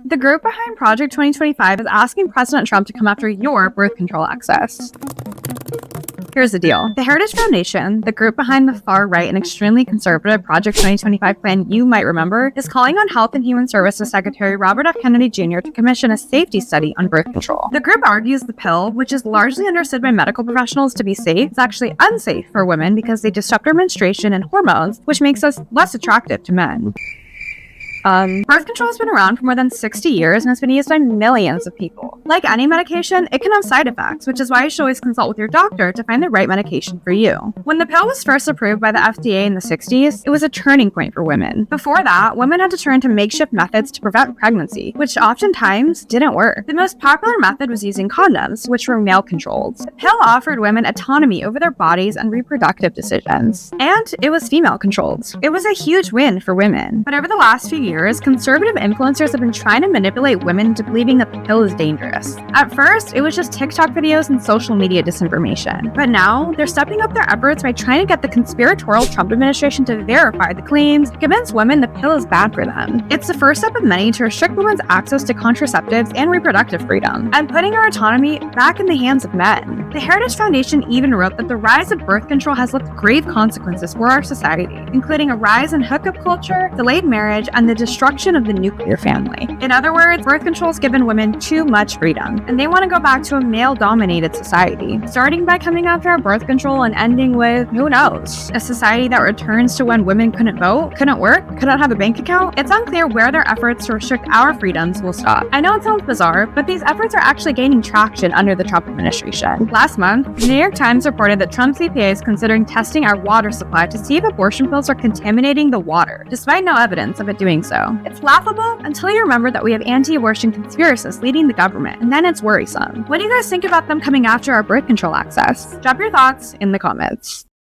The group behind Project 2025 is asking President Trump to come after your birth control access. Here's the deal. The Heritage Foundation, the group behind the far-right and extremely conservative Project 2025 plan you might remember, is calling on Health and Human Services Secretary Robert F. Kennedy Jr. to commission a safety study on birth control. The group argues the pill, which is largely understood by medical professionals to be safe, is actually unsafe for women because they disrupt our menstruation and hormones, which makes us less attractive to men. Birth control has been around for more than 60 years and has been used by millions of people. Like any medication, it can have side effects, which is why you should always consult with your doctor to find the right medication for you. When the pill was first approved by the FDA in the 60s, it was a turning point for women. Before that, women had to turn to makeshift methods to prevent pregnancy, which oftentimes didn't work. The most popular method was using condoms, which were male-controlled. The pill offered women autonomy over their bodies and reproductive decisions. And it was female-controlled. It was a huge win for women. But over the last few years, conservative influencers have been trying to manipulate women into believing that the pill is dangerous. At first, it was just TikTok videos and social media disinformation. But now, they're stepping up their efforts by trying to get the conspiratorial Trump administration to verify the claims, convince women the pill is bad for them. It's the first step of many to restrict women's access to contraceptives and reproductive freedom, and putting our autonomy back in the hands of men. The Heritage Foundation even wrote that the rise of birth control has left grave consequences for our society, including a rise in hookup culture, delayed marriage, and the destruction of the nuclear family. In other words, birth control has given women too much freedom, and they want to go back to a male-dominated society, starting by coming after our birth control and ending with, who knows, a society that returns to when women couldn't vote, couldn't work, couldn't have a bank account. It's unclear where their efforts to restrict our freedoms will stop. I know it sounds bizarre, but these efforts are actually gaining traction under the Trump administration. Last month, the New York Times reported that Trump's EPA is considering testing our water supply to see if abortion pills are contaminating the water, despite no evidence of it doing so. It's laughable until you remember that we have anti-abortion conspiracists leading the government, and then it's worrisome. What do you guys think about them coming after our birth control access? Drop your thoughts in the comments.